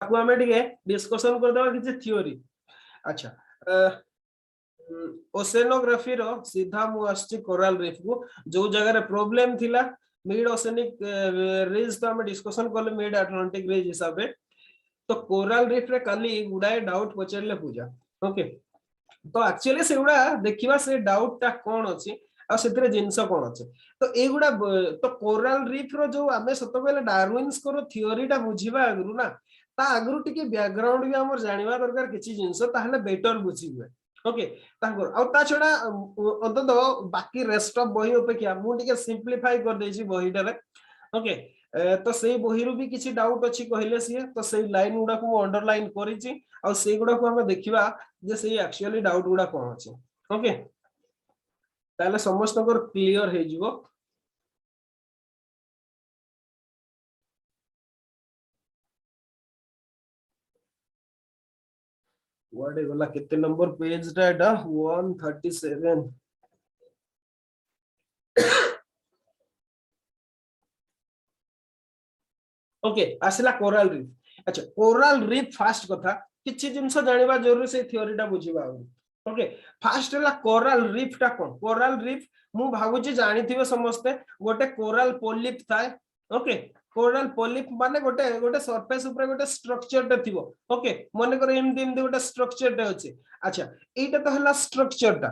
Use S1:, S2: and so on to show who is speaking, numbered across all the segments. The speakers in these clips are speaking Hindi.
S1: को हमें टिके डिस्कशन कर दवा किछि थ्योरी। अच्छा ओसेनोग्राफी रो सीधा मु आछि कोरल रीफ को जो जगह रे प्रॉब्लम थिला मिड ओसेनिक रीज तो हम डिस्कशन करले मिड अटलांटिक रीज हिसाब रे तो कोरल रीफ रे खाली गुडाए डाउट पचरले पूजा ओके तो एक्चुअली से गुडा देखिबा से डाउट ता कोन अछि आ सेतरे जिंस कोन अछि तो ए गुडा तो कोरल रीफ रो जो हमें सतो बेले डार्विन्स को थ्योरी टा बुझिबा अगरु ना ता अगरु टिके बैकग्राउंड भी हमर जानिबा दरकार किछि जिंस ताहले बेटर बुझिबे ओके तांकर आ ता छडा अंत बाकी रेस्ट ऑफ बही अपेक्षा मु टिके सिंपलीफाई कर देछि बहीटारे ओके तो सेई बही रो भी किछि डाउट अछि कहले सिए तो सेई लाइन गुडा को अंडरलाइन करिछि आ सेई गुडा को हम देखिबा जे सेई एक्चुअली डाउट गुडा कोन अछि ओके ताले समस्त को क्लियर हे जिवो व्हाट इज वाला कितने नंबर पेज टा एटा 137 ओके आसिला कोरल रीफ अच्छा कोरल रीफ फास्ट कथा किछि जिंस जानिबा जरूरी से थ्योरी टा बुझिबा ओके फास्ट हला कोरल रीफ टा कोन कोरल रीफ मु भाबुची जानिथिबे समस्ते गोटे कोरल पोलिप थाए ओके कोरल पोलिप माने गोटे गोटे सरफेस ऊपर गोटे स्ट्रक्चर टा थिबो ओके मने कर एमदी एमदी गोटे स्ट्रक्चर टा अछि अच्छा एटा तो हला स्ट्रक्चर टा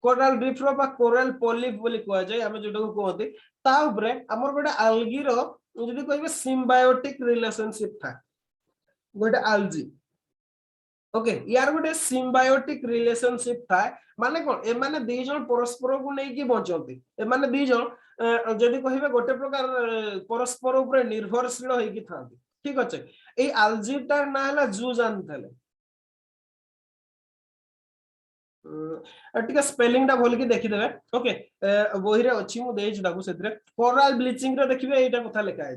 S1: कोरल रीफ रो बा कोरल पोलिप बोली कहै जाय हम जोटा को कहते ता ऊपर हमर गोटे आल्गी रो जदि कहबे सिम्बायोटिक रिलेशनशिप था गोटे आल्जी ओके यार गोटे सिम्बायोटिक रिलेशनशिप था माने कोन ए माने दी जण परस्पर को नै कि बचंती ए माने दी जण जदि कहबे गोटे प्रकार परस्पर ऊपर निर्भरशील होई कि थांती ठीक अछि ए आल्जी ता ना हला जूजान थले टिका स्पेलिंग टा बोल के देखि देबे ओके बही रे अछि मु देइ जडाबु सेतरे कोरल ब्लीचिंग रे देखिबे एटा कथा लिखा है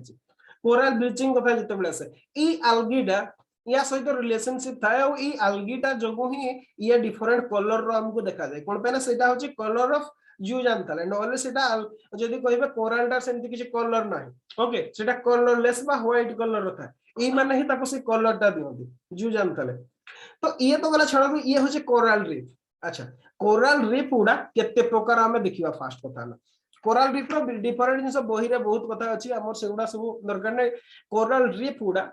S1: कोरल ब्लीचिंग कथा जते बेले से ई आल्गीडा या सहित रिलेशनशिप थाए और ई आल्गीटा जगो ही ये डिफरेंट कलर रो हमको देखा जाय कोन पेना सेटा होची कलर ऑफ जू जानताले नले सेटा जदी कहबे कोरल टा सेंति किछि कलर नाही ओके सेटा कलरलेस बा व्हाइट कलर रो था ई माने ही ताको से कलर टा दियोंती जू जानताले तो ये तो गला छडा ये होची कोरल रीफ अच्छा कोरल रीफ उडा केते प्रकार हमें देखिबा फास्ट कथा ना कोरल रीफ रो डिफरेंट जिंस बही रे बहुत कथा अछि हमर सेगुडा सब दरकार नै कोरल रीफ उडा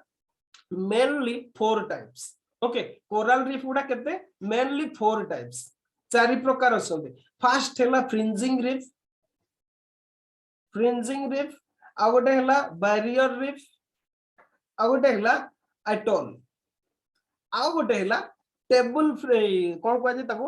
S1: mainly 4 types okay coral reef उडा केते मेनली 4 टाइप्स चारि प्रकार असंते फर्स्ट हैला फ्रिंजिंग रीफ आ गोटे हैला बैरियर रीफ आ गोटे हैला एटॉल आ गोटे हैला टेबल कोन कह जाय ताको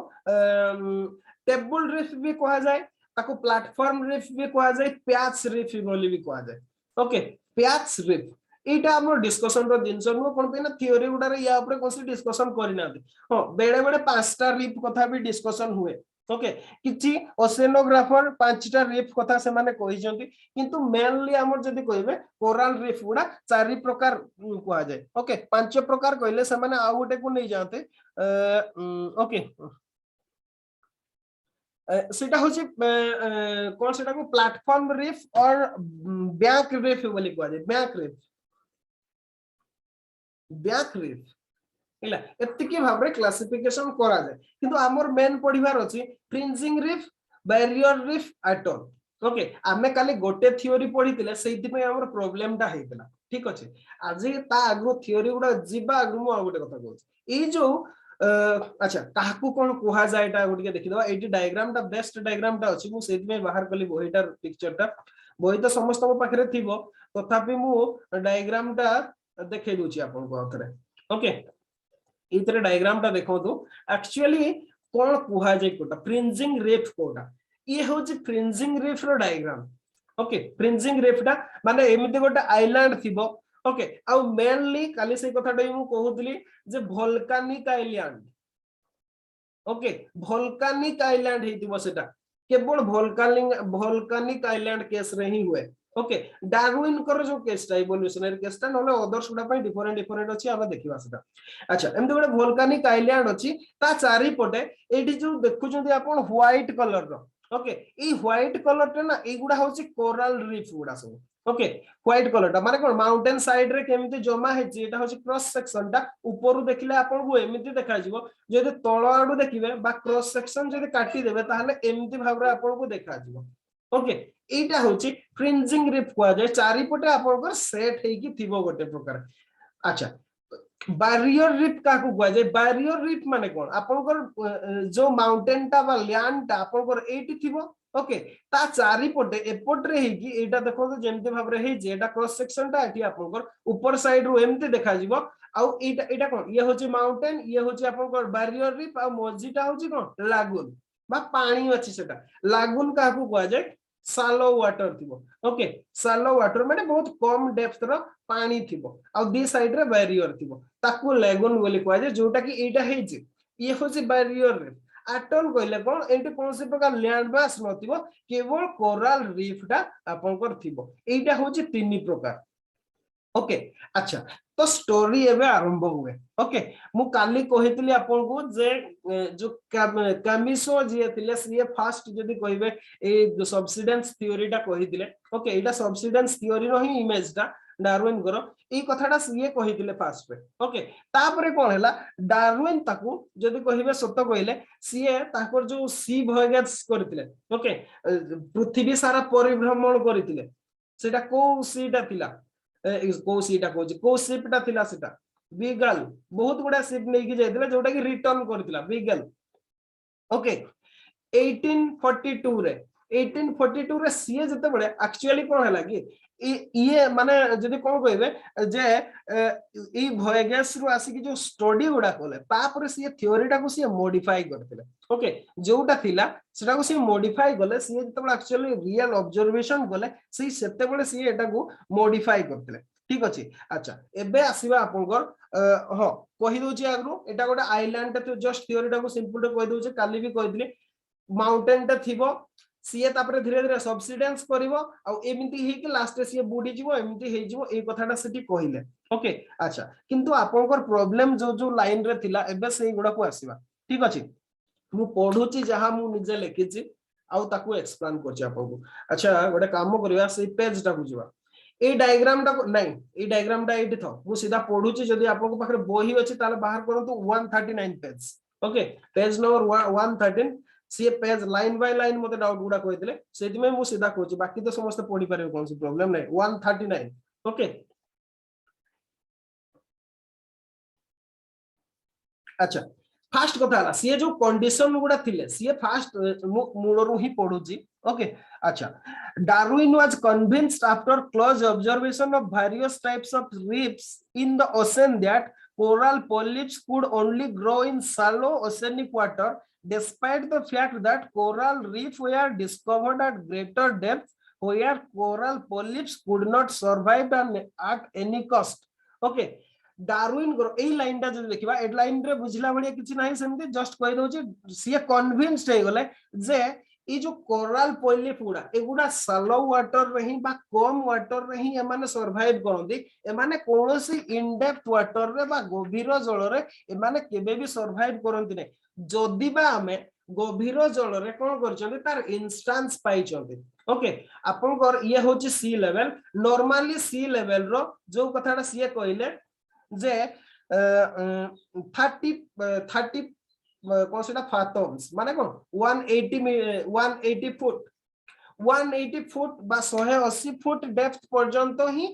S1: टेबल रीफ भी कहा जाय ताको प्लेटफॉर्म रीफ भी कहा जाय पैच रीफ बोली भी कहा जाय ओके पैच रीफ एटा हमर डिस्कशन रो दिन नो कोन पे ना थ्योरी गुडा रे या ऊपर कोसी डिस्कशन करिना हो बेडे बेडे पांचटा रीफ कथा भी डिस्कशन हुए ओके किछि ओसेनोग्राफर पांचटा रीफ कथा से माने कहि जंती किंतु मेनली हमर जदी कहबे कोरल रीफ गुडा चारि प्रकार कहा जाय ओके पांच प्रकार कहले से माने आ गोटे को नै जानते ओके सेटा होची कोन सेटा को प्लेटफॉर्म रीफ और बैक रीफ बोली कहा जाय बैक रीफ हैला एतिकी भाबरे क्लासिफिकेशन करा जाय किंतु हमर मेन पढिबार अछि fringing reef barrier reef atoll okay आमे काली गोटे थ्योरी पढितिले सेति पे हमर प्रॉब्लम टा हेतला ठीक अछि आज ता अग्रो थ्योरी गुडा जिबा अग्रो मु आ गोटे कथा कहू ए जो अच्छा काहकु कोन कोहा जायटा गोटे देखि दवा एटी डायग्राम टा बेस्ट डायग्राम टा अछि मु सेति में बाहर कली बहीटार पिक्चर टा बही तो समस्त को पाखरे थिबो तथापि मु डायग्राम टा देखे दोची आपन को आथरे ओके इतरे डायग्राम टा देखो तो एक्चुअली कोन कोहा जाय कोटा फ्रिंजिंग रीफ कोटा ये होची फ्रिंजिंग रीफ रो डायग्राम ओके फ्रिंजिंग रीफ टा माने एमिते गोटे आइलैंड थिबो ओके आ मेनली काली से कथाटा मु कहउतली जे volcanic island okay volcanic island हेतिबो सेटा केवल वोल्केनिक आइलैंड केस रे ही हुए ओके डार्विन कर जो केसटा इवोल्यूशनरी केसटा नले अदर्स गुडा पई डिफरेंट अछि हम देखिबा सेटा अच्छा एमते गोटे वोल्केनिक आइलैंड अछि ता चारि पटे एठी जो देखु जंती आपण व्हाइट कलर रो ओके ई व्हाइट कलर टे ना ए गुडा होची कोरल रीफ गुडा सब ओके व्हाइट कलर टा माने कोन माउंटेन साइड रे केमिति जमा हेची एटा होची क्रॉस सेक्शन टा ऊपर देखिले आपन को एमिति देखा जिवो जदि तळ आडू देखिबे बा क्रॉस सेक्शन जदि काटी देबे ताहले एमिति भाबरे आपन को देखा जिवो ओके एटा होची फ्रिंजिंग रिफ कोआ जाय चारि पटे आपन को सेट हेकी थिबो गोटे प्रकार अच्छा बैरियर रिफ का को कोआ जाय बैरियर रिफ माने कोन आपन को जो माउंटेन टा बा लैंड टा आपन को एटी थिबो ओके ता चारि पटे एपट रे हेकी एटा देखो तो जेमते भाबरे हे जे एटा क्रॉस सेक्शन टा एटी आपन को ऊपर साइड रो एमते देखा जिवो आउ एटा एटा कोन ये होची माउंटेन ये होची आपन को बैरियर रिफ आ मझीटा होची कोन लागून बा पानी अछि सेटा लागून का को कोआ जाय सालो वाटर थिबो ओके सालो वाटर माने बहुत कम डेप्थ रो पानी थिबो आ दी साइड रे बैरियर थिबो ताकू लागून बोली कोआ जाय जोटा कि एटा हे जे ये होची बैरियर रिफ एटल कहले कोन एंटी कोनसे प्रकार लैंड मास नथिबो केवल कोरल रीफ टा आपन कर थिबो एटा होची तीन प्रकार ओके अच्छा तो स्टोरी एबे आरंभ हुए ओके मु काली कहितली आपन को जे जो कैमिसो जे थिले से फास्ट जदी कहिबे ए जो सब्सिडेंस थ्योरी टा कहितले ओके एटा सब्सिडेंस थ्योरी रो ही इमेज टा डार्विन करो ई कथाटा सीए कहितले फास्ट पे ओके तापरे कोन हैला डार्विन ताकू जदी कहिबे सत्य कहिले सीए ताकर जो सी भोयगेस करथिले ओके पृथ्वी सारा परिभ्रमण करथिले सेटा को सीटा थिला को सीटा को शिपटा थिला सेटा बीगल बहुत गुडा शिप नै कि जायतिला जोटा कि रिटर्न करथिला बीगल ओके 1842 रे 1842 रे सीए जते बळे एक्चुअली कोन हैला कि ये माने जदी कोन कहबे जे ई भोयगेस रु आसी कि जो स्टडी गुडा कोले तापर सीए थ्योरी टा को सीए मॉडिफाई करथिले ओके जोटा थिला सेटा को सीए मॉडिफाई गले सीए जते बळे एक्चुअली रियल ऑब्जर्वेशन गले सेही सेते बळे सीए एटा को मॉडिफाई करथिले ठीक अछि अच्छा एबे आसीबा आपनकर ह कहि दोची आगरो एटा गोटे आइलैंड ता जस्ट थ्योरी टा को सिंपल टे कहि दोचे काली भी कहि दिले माउंटेन टा थिबो सीए तापरे धीरे धीरे सब्सिडेंस करिवो आ एमिति हे कि लास्ट सीए बुडी जिवो एमिति हे जिवो ए कथाटा सेठी कहिले ओके अच्छा किंतु आपनकर प्रॉब्लम जो जो लाइन रे थिला एबे सेही गुडा को आसीबा ठीक अछि मु पढुची जहा मु निजे लिखिची आ ताकू एक्सप्लेन करची आपनको अच्छा गोटे काम करिवा से पेज टा बुझिवा ए डायग्राम टा नहीं ए डायग्राम टा एठी थो मु सीधा पढुची जदी आपनको पाखरे बोही अछि ताले बाहर करंतु 139 पेज ओके पेज नंबर 113 सी पेज लाइन बाय लाइन मते डाउट गुडा कहितले सेति में मु सीधा कहूची बाकी तो समस्त पढी पारे कोन सी प्रॉब्लम नहीं 139 ओके अच्छा फास्ट कथा हला सी जो कंडीशन गुडा थिले सी फास्ट मूलरु ही पढुची ओके अच्छा Darwin was convinced after close observation of various types of reefs in the ocean that coral polyps could only grow in shallow oceanic water despite the fact that coral reefs were discovered at greater depth where coral polyps could not survive at any cost okay Darwin गरो ए लाइन टा जदि देखिबा ए लाइन रे बुझला बडिया किछि नाही सेमते जस्ट कहि दोछि सी कन्विंस्ड हे गले जे ई जो कोरल पॉलिप गुडा एगुडा सलो वाटर रही बा कम वाटर रही एमाने सरवाइव करंदी एमाने कोनोसी इन डेप्थ वाटर रे बा गभीर जल रे एमाने केबे भी सरवाइव करंती नै जदि बा हमें गभीर जल रे कोन करचंदी तार इंस्टेंस पाइचंदी ओके आपन कर ये होची सी लेवल नॉर्मली सी लेवल रो जो कथाटा सी कहले जे 30 कौन सेटा फाथम्स माने कोन 180 फुट बा 180 फुट डेप्थ पर्यंत ही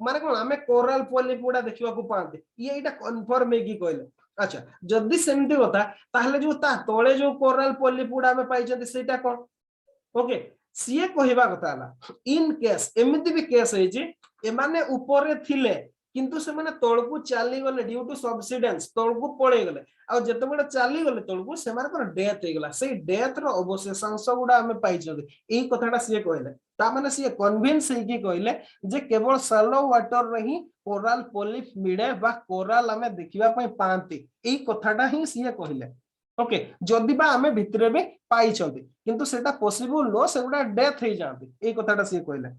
S1: माने कोन हमें कोरल पॉलिप गुडा देखिबा को पाते ये एटा कंफर्म है कि कहले अच्छा जदी सेमती होता ताहले जो ता तळे जो कोरल पॉलिप गुडा हमें पाई जदी सेटा कोन ओके सीए कहिबा कथा हला इन केस एमिति भी केस है जे एमाने ऊपर रे थिले किंतु से माने तळकु चाली गले ड्यू टू सब्सिडेंस तळकु पळे गले आ जते बडे चाली गले तळकु से माने कर डेथ हे गला से डेथ रो अवशेषांश गुडा हमें पाई जदे एई कथाटा से कहले ता माने से कन्विंस हे कि कहले जे केवल सैलो वाटर रे ही कोरल पॉलिप मिडे बा कोरल हमें देखिबा पई पांती एई कथाटा ही से कहले ओके जदि बा हमें भितरे भी पाई छथि किंतु सेटा पॉसिबल नो से गुडा डेथ हे जांती एई कथाटा से कहले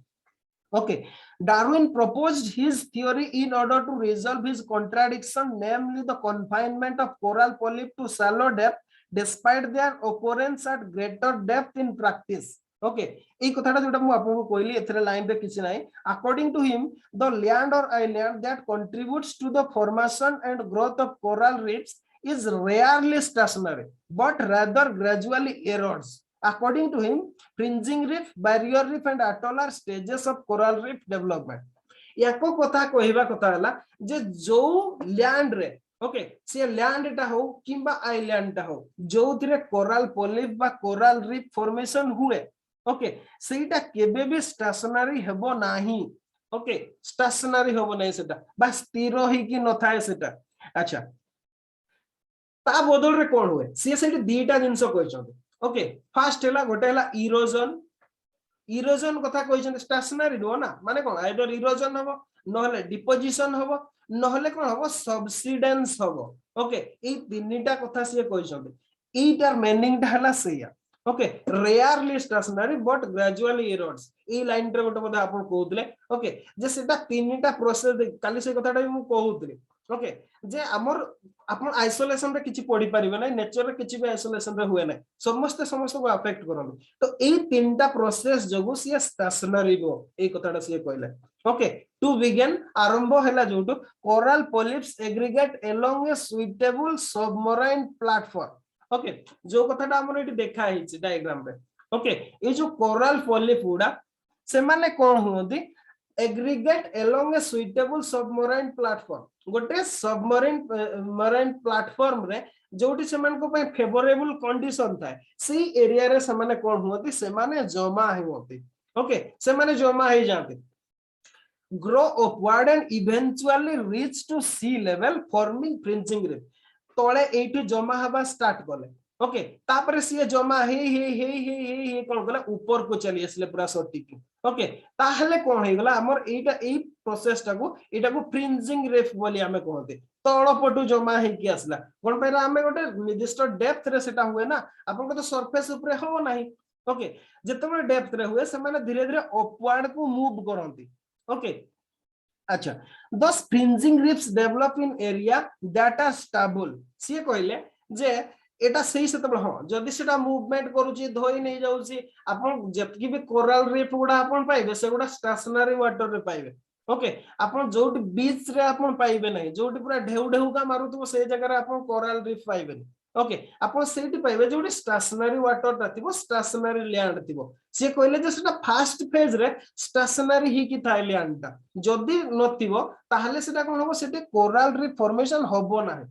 S1: Okay, Darwin proposed his theory in order to resolve his contradiction, namely the confinement of coral polyp to shallow depth, despite their occurrence at greater depth in practice. Okay ए कथाटा जोटा मु आपको कहली एथरे लाइन रे किछि नाही according to him the land or island that contributes to the formation and growth of coral reefs is rarely stationary but rather gradually erodes. According to him, fringing reef, barrier reef and atoll are stages of coral reef development. याको कथा कहबा कथा हला जे जो लैंड रे ओके से लैंड टा हो किबा आइलैंड टा हो जो थिरे कोरल पॉलिप बा कोरल रीफ फॉर्मेशन हुए ओके सेटा केबे भी स्टेशनरी हेबो नाही ओके स्टेशनरी हेबो नाही सेटा बा स्थिर ही कि न थाए सेटा अच्छा ता बदल रे कोन हुए से सेठी दीटा जिंस कहछन ओके फर्स्ट हैला गोटे हैला इरोजन इरोजन कथा कहछन स्टेशनरी नो ना माने कोन आइदर इरोजन हबो नहले डिपोजिशन हबो नहले कोन हबो सब्सिडेंस हबो ओके ए तीनटा कथा से कहछन एटार मीनिंग ता हैला सेया okay rarely stationary but gradually erodes ए लाइन रे गोटे बडा आपन कहउतले ओके जे सेटा तीनटा प्रोसेस काली से कथाटा भी मु कहउतले ओके जे हमर अपन आइसोलेशन रे किछि पढी परिबे नै नेचर रे किछि भी आइसोलेशन रे हुए नै समस्त को अफेक्ट करन तो ए तीनटा प्रोसेस जगु से स्टेशनरी गो ए कथाटा से कहले ओके टू बिगिन आरंभ हैला जोटो coral polyps aggregate along a suitable submarine platform okay जो कथाटा हमर एटी देखा हिच डायग्राम रे ओके ए जो कोरल पॉलिप उडा से माने कोन होंदी aggregate along a suitable submarine platform गोटे सबमरीन प्लेटफॉर्म रे जोटी से मन को पे फेवरेबल कंडीशन थाए सी एरिया रे से माने कोन होती से माने जमा ही होती ओके से माने जमा ही जाते grow upward and eventually reach to sea level forming fringing reef तळे एठी जमा हबा स्टार्ट करले ओके तापर सी जमा हे कोन गला ऊपर को चली आसले पूरा सटिक ओके ताहले कोन हे गला हमर एटा ए प्रोसेस टाको फ्रिंजिंग रीफ बोली हमें कहते तळ पटु जमा हे कि आसला कोन पैरा हमें गोटे निर्दिष्ट डेप्थ रे सेटा हुए ना आपन को तो सरफेस ऊपर हो नाही ओके जेतबे डेप्थ रे हुए से माने धीरे धीरे अपवर्ड को मूव करंती ओके अच्छा thus fringing reefs develop in area that are stable सी कहले जे एटा सही से तब हां जदी सेटा मूवमेंट करूची धोई नै जाउची आपन जतकी भी कोरल रीफ गुडा आपन पाइबे से गुडा स्टेशनरी वाटर रे पाइबे ओके आपन जोट बीच रे आपन पाइबे नै जोट पूरा ढेउ ढेउ का मारुतो से जगह रे आपन कोरल रीफ पाइबे ओके आपन सेठी पाइबे जोट स्टेशनरी वाटर ता थिबो स्टेशनरी लैंड थिबो से कहले जे सेटा फर्स्ट फेज रे स्टेशनरी ही कि थाई लैंड ता जदी नथिबो ताहले सेटा कोन होबो सेठी कोरल रीफ फॉर्मेशन होबो ना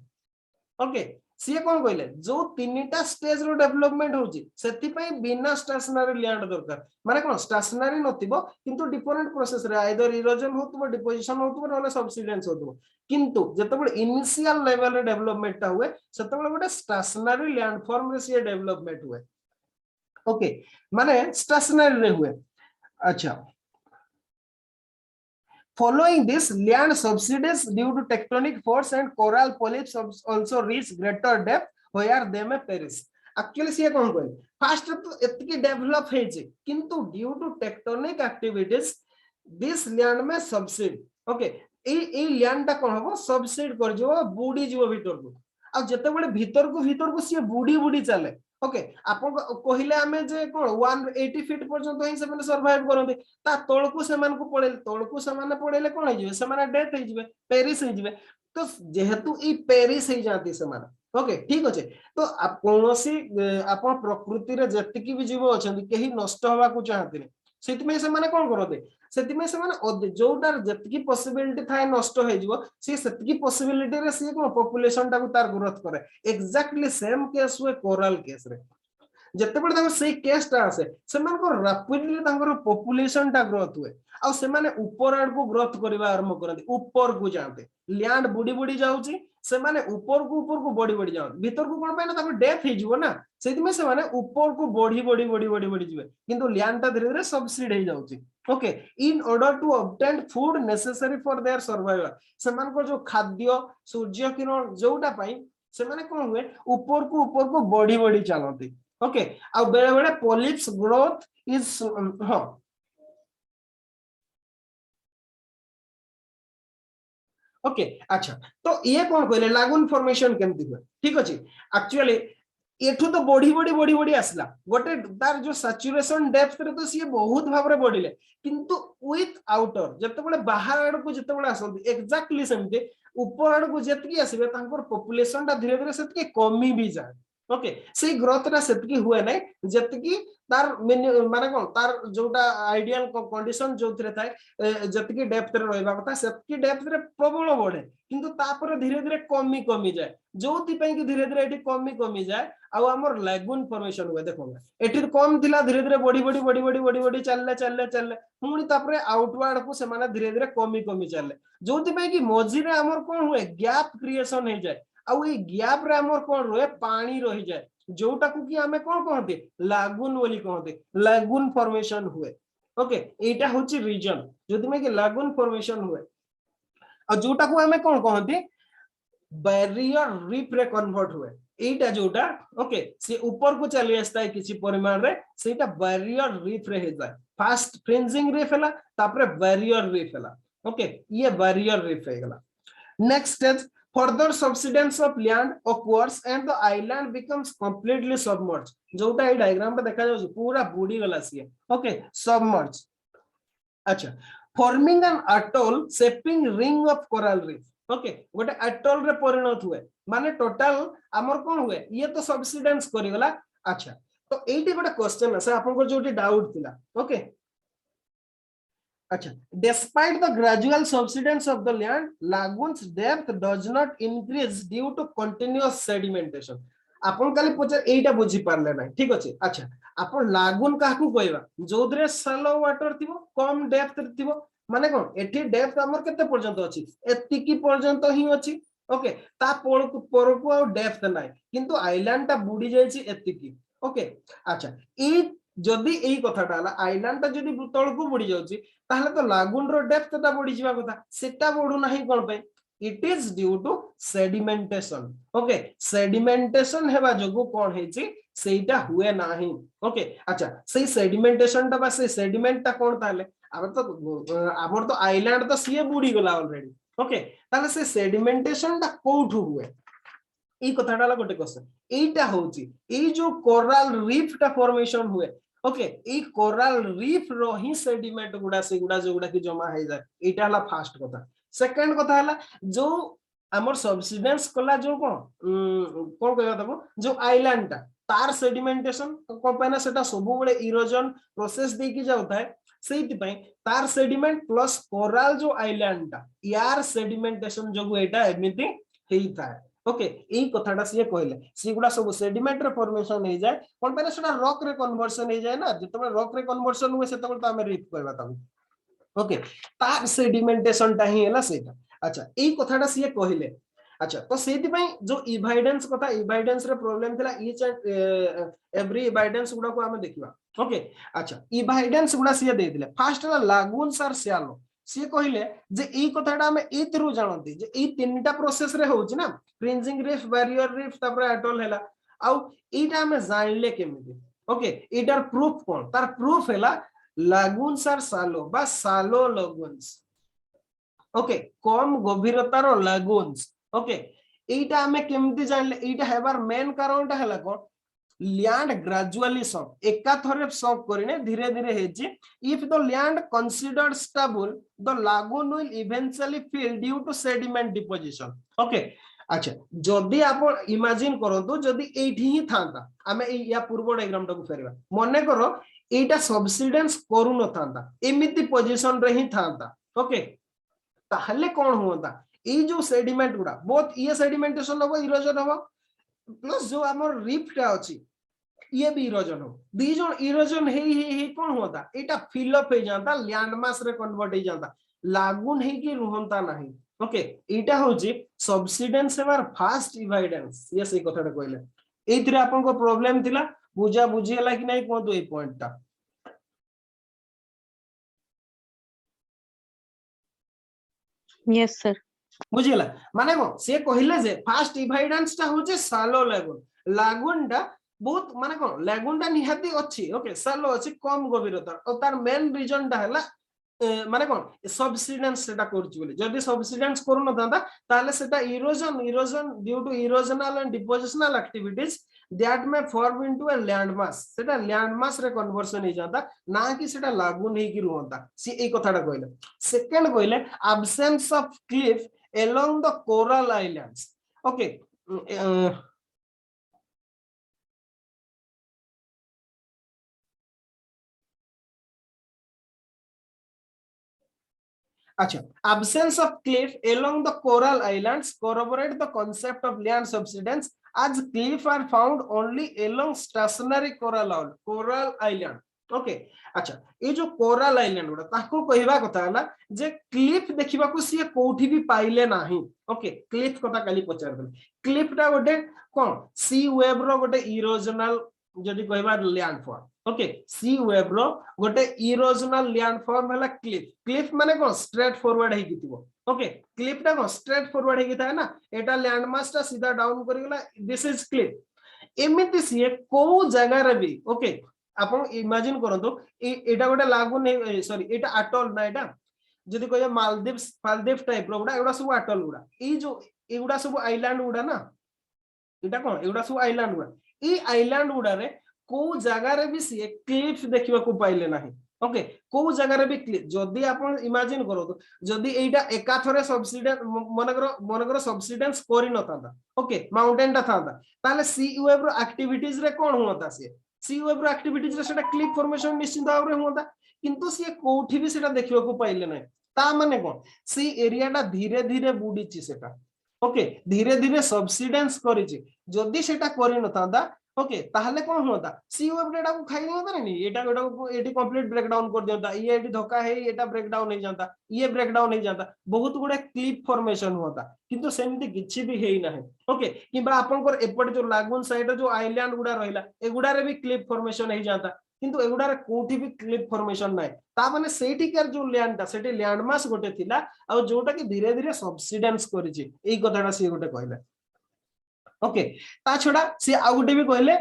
S1: ओके सी कौन कहले जो तीनटा स्टेज रो डेवलपमेंट होची सेति पई बिना स्टेशनरी लैंड दरकार माने कोन स्टेशनरी नथिबो किंतु डिफरेंट प्रोसेस रे आइदर इरोजन होतबो डिपोजिशन होतबो नले सब्सिडेंस होतबो किंतु जतबे इनिशियल लेवल रे डेवलपमेंट ता हुए सेतबे गोटे स्टेशनरी लैंड फॉर्म रे सी डेवलपमेंट हुए ओके माने स्टेशनरी रे हुए अच्छा Following this, land subsides due to tectonic force and coral polyps also reach greater depth where they may perish. Actually, see कौन कोई first तो इतनी develop है जी, किंतु due to tectonic activities, this land में subside. Okay, ये land टा कौन होगा subside कर जो बूढ़ी जो भीतर को, अब जितने बड़े भीतर को सी बूढ़ी चले. ओके आपन कहिले हमें जे कोन 180 फीट पर्यंत ही से माने सर्वाइव करते ता तळकु से मान को पड़ेले तळकु से माने पड़ेले कोन हो जिवे से माने डेथ हो जिवे पेरिस हो जिवे तो जेहेतु ई पेरिस हो जाती से माने ओके ठीक अछि तो आप कोनोसी आपन प्रकृति रे जतिकी भी जीव अछन केही नष्ट होबा को चाहते नै सेति में से माने कोन करते सेति में से माने जोटार जतिकी पॉसिबिलिटी थाए नष्ट हो जिवो से सेतिकी पॉसिबिलिटी रे से को पॉपुलेशन टा को तार ग्रोथ करे एग्जैक्टली सेम केस हुए कोरल केस रे जते बड ताको से केस टा आसे से मान को रैपिडली तांकर पॉपुलेशन टा ग्रोथ हुए आ से माने ऊपर आड़ को ग्रोथ करबा आरंभ करते ऊपर को जाते लैंड बुडी जाउची से माने ऊपर को बड़ी जाउ भीतर को कोन पाइना ताको डेथ हे जिवो ना सेति में से माने ऊपर को बड़ी जिवे किंतु लैंड ता धीरे धीरे सबसिड हे जाउची okay in order to obtain food necessary for their survival से मान को जो खाद्य सूर्य किरण जोटा पाई से माने कोन हुए ऊपर को बड़ी चलती ओके आ बेले बेले पॉलिप्स ग्रोथ इज हां ओके अच्छा तो ये कौन कहले लागून फॉर्मेशन केमती हुए ठीक अछि एक्चुअली एठू तो बढ़ी बढ़ी बढ़ी बढ़ी आसला गोटे तार जो सैचुरेशन डेप्थ रे तो सी बहुत भाबरे बढ़िले किंतु विथ आउटर जतबेले बाहर आड़ को जतबेले आसंती एक्जेक्टली सेमते ऊपर आड़ को जतकी आसीबे तांकर पॉपुलेशन टा धीरे धीरे सेतकी कमी भी जाए ओके से ग्रोथ रा सेतकी हुए नै जतकी तार माने कोन तार जोटा आइडियल कंडीशन जोथरे थाए जतकी डेप्थ रे रहबा कथा सेतकी डेप्थ रे प्रबल बढ़े किंतु तापर धीरे धीरे कमी जाए जोथि पई कि धीरे धीरे एठी कमी जाए आ हमर लैगून फॉर्मेशन हुए देखो एठी कम थिला धीरे धीरे बड़ी चलले पुणी तापर आउटवर्ड को से माने धीरे धीरे कमी चलले जोथि पई कि मझी रे हमर कोन हुए गैप क्रिएशन हो जाए आउ ए गैप रे हमर कोन रहे पानी रही जाए जोटा को कि हमें कोन कहते लागून बोली कहते लागून फॉर्मेशन हुए ओके एटा होची रीजन जोथि में कि लागून फॉर्मेशन हुए आ जोटा को हमें कोन कहते बैरियर रीफ रे कन्वर्ट हुए एटा जोटा ओके से ऊपर को चली आस्ता है किसी परिमाण रे सेटा बैरियर रीफ रे हे जाए फर्स्ट फ्रिंजिंग रीफ हला तापर बैरियर रीफ हला ओके ये बैरियर रीफ हे गला next stage further subsidence of land occurs and the island becomes completely submerged जोटा ए डायग्राम पे देखा जाउ पूरा बुडी गला सी ओके submerged अच्छा forming an atoll shaping ring of coral reef okay गोटे atoll रे परिणत हुए माने टोटल हमर कोन हुए ये तो subsidence करि गला अच्छा तो एटी गोटे क्वेश्चन है आपन को जोटी डाउट थिला ओके अच्छा despite the gradual subsidence of the land lagoon's depth does not increase due to continuous sedimentation आपन काली पचार एटा बुझी पारले ना ठीक अछि अच्छा आपन लागून काकू कहबा जोदरे सैलो वाटर थिबो कम डेप्थ थिबो माने कोन एठी डेप्थ हमर केते पर्यंत अछि एतिकी पर्यंत ही अछि ओके ता परकु आ डेप्थ नाही किंतु आइलैंड ता बुडी जायछि एतिकी ओके अच्छा ई जदि एई कथाटा हला आइलैंड ता जदि तळ को बुडी जाउछि ताहले तो लागून रो डेप्थ ता बुडी जिबा कथा सेटा बडू नाही कोन पे it is due to sedimentation okay sedimentation हेबा जोगु कोन हेछि सेटा हुए नाही ओके अच्छा सेई सेडिमेंटेशन ता बा से सेडिमेंट ता कोन ताले आमर तो आइलैंड तो सीए बुडी गला ऑलरेडी ओके ताले से सेडिमेंटेशन ता कोठु हुए ई कथाटा ला गोटे क्वेश्चन एटा होछि ई जो कोरल रीफ टा फॉर्मेशन हुए ओके ई कोरल रीफ रो ही सेडिमेंट गुडा से गुडा जो गुडा की जमा हे जाय एटा हला फर्स्ट कथा सेकंड कथा हला जो हमर सब्सिडेंस कला जो कोन कहबा तको जो आइलैंड टा तार सेडिमेंटेशन कोपेना सेटा सबु बळे इरोजन प्रोसेस दे की जाउता है सेति पई तार सेडिमेंट प्लस कोरल जो आइलैंड टा यार सेडिमेंटेशन जोगु एटा एमिति हेइता है ओके एई कथाटा से कहले सीगुडा सब सेडिमेंट रे फॉर्मेशन हे जाय कोन पे सेटा रॉक रे कन्वर्शन हे जाय ना जतबे रॉक रे कन्वर्शन हुए सेतबे त हमें रीफ कहबा ताऊ ओके तार सेडिमेंटेशन टा ही हला सेटा अच्छा एई कथाटा से कहले अच्छा तो सेति पई जो इवाइडेंस कथा इवाइडेंस रे प्रॉब्लम थिला ईच एवरी इवाइडेंस गुडा को हमें देखिबा ओके अच्छा इवाइडेंस गुडा से दे दिले फर्स्ट लागून्स आर शैलो सी कहले जे ई कथाटा हमें ई थ्रू जानती जे ई तीनटा प्रोसेस रे होची ना फ्रिंजिंग रीफ बैरियर रीफ तापर एटोल हैला आउ एटा हमें जानले केमिति ओके एटार प्रूफ कोन तार प्रूफ हैला लागून्स आर सालो बा सालो लागून्स ओके कम गभीरतार लागून्स ओके एटा हमें केमिति जानले एटा हेबार मेन कारणटा हैला कोन लैंड ग्रेजुअली सॉक एका थरे सॉक करिने धीरे धीरे हेची if the land considered stable the lagoon will eventually fill due to sediment deposition okay अच्छा जदी आप इमेजिन करंतु जदी एठी ही थांता हमें या पूर्व डायग्राम टाको फेरबा मने करो एटा सब्सिडेंस करू न थांता एमिति पोजीशन रे ही थांता ओके ताहले कोन होता ए जो सेडिमेंट गुडा बहुत ये सेडिमेंटेशन हो इरोजन हो प्लस जो हमर रीफ टा अछि ये भी इरोजन हो दी जो इरोजन हे कोन होता एटा फिल अप हे जाता लैंड मास रे कन्वर्ट हे जाता लागून हे कि रहंता नाही ओके एटा होची सब्सिडेंस हेबार फास्ट इवाइडेंस ये सही कथाटा कहले एथिरे आपन को प्रॉब्लम थिला बुझा बुझी हला कि नाही कोन तो ए पॉइंट ता
S2: यस सर
S1: बुझिला माने को से कहिले जे फास्ट इवाइडेंस ता होचे सालो लागून ता बहुत माने को लागून ता निहाती अछि ओके सालो अछि कम गभीरता और तार मेन रीजन ता हला माने कोन सबसिडेंस सेटा करछि बोली जदी सबसिडेंस करू न दादा ताले सेटा erosion due to erosional and depositional activities that may form into a land mass सेटा लैंड मास रे कन्वर्सन हो जाता ना कि सेटा लागू नहीं कि रुहंता सी ए कथाटा कहले सेकंड कहले absence of Cliff along the coral islands okay Acha. Absence of cliff along the coral islands corroborate the concept of land subsidence as cliff are found only along stationary coral island. Okay. अच्छा ये जो कोराल आइलैंड गुडा ताको कहबा कथा हला जे क्लिफ देखिबा को सिए कोठी भी पाइले नाही ओके क्लिफ कथा काली पचार दले क्लिफ टा गोटे कोन सी वेव रो गोटे इरोजनल जदी कहबा लैंडफॉर्म ओके सी वेव रो गोटे इरोजनल लैंडफॉर्म हला क्लिफ क्लिफ माने कोन स्ट्रेट फॉरवर्ड हे कितिबो ओके क्लिफ टा कोन स्ट्रेट फॉरवर्ड हे किता है ना एटा लैंड मास टा सीधा डाउन करिगला दिस इज क्लिफ एमिति सिए को जगह रे भी ओके आपण इमेजिन करंतो एटा गोटे लागू नै सॉरी एटा अटल ना एटा जदी कहया मालदीव टाइप रो गुडा एडा सब अटल गुडा ई जो एगुडा सब आइलैंड गुडा ना एटा कोन एगुडा सब आइलैंड गुडा ई आइलैंड गुडा रे को जगह रे भी सी क्लिफ देखिबा को पाइले नाही ओके को जगह रे भी क्लिफ जदी आपण इमेजिन करंतो जदी एटा एकाथरे सबसिडेंस मनकर सबसिडेंस करि नथांता ओके माउंटेन ता थांता ताले सी वेव रो एक्टिविटीज रे कोन होता सी सी वेव रो एक्टिविटीज रे सेटा क्लिफ फॉर्मेशन निश्चित भाव रे होता किंतु सी कोठी भी सेटा देखिबा को पाइले नै ता माने कोन सी एरिया टा धीरे धीरे बुडीची सेटा ओके धीरे धीरे सबसिडेंस करिची जदी सेटा करि नथांदा ओके ताहले कोन होता सी वेव डेटा को खाइ होता नहीं एटा को एटी कंप्लीट ब्रेकडाउन कर देता ये एटी धक्का है एटा ब्रेकडाउन हो जाता ये ब्रेकडाउन हो जाता बहुत गुडे क्लिफ फॉर्मेशन होता किंतु सेमती किछि भी हेई नाही ओके किबा आपनकर एपट जो लागून साइड जो आइलैंड गुडा रहिला एगुडा रे भी क्लिफ फॉर्मेशन हो जाता किंतु एगुडा रे कोठी भी क्लिफ फॉर्मेशन नाही ता माने सेठी कर जो लैंड ता सेठी लैंड मास गोटे थिला आ जोटा कि धीरे धीरे सबसिडेंस करिछि एई कथाटा सी गोटे कहले ओके ता छोड़ा सी आ गोटे भी कहले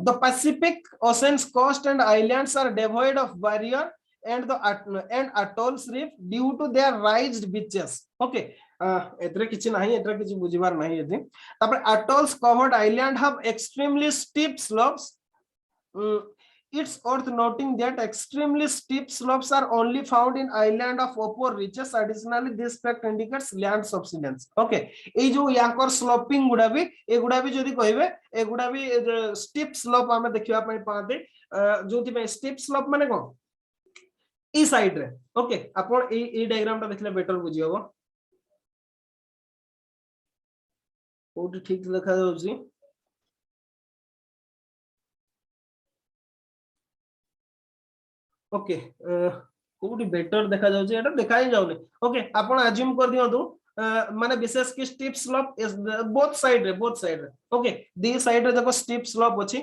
S1: the Pacific Ocean's coast and islands are devoid of barrier and atolls reef due to their raised beaches okay एतरे किछि नाही एतरे किछि बुझिबार नाही एते तापर atolls covered island have extremely steep slopes it's worth noting that extremely steep slopes are only found in island of upper reaches additionally this fact indicates land subsidence okay ए जो याकर स्लोपिंग गुडा भी जदी कहबे ए गुडा भी स्टीप स्लोप हमें देखिबा पई पाते जोति पे स्टीप स्लोप माने कोन ई साइड रे ओके आपण ए डायग्राम ता देखले बेटर बुझी होबो ओटी ठीक देखा जाउची ओके कोडी बेटर देखा जाउची एटा देखा ही जाउनी ओके आपण अज्यूम कर दियंतु माने विशेष कि steep slope is both side रे ओके दी साइड रे देखो स्टीप स्लोप अछि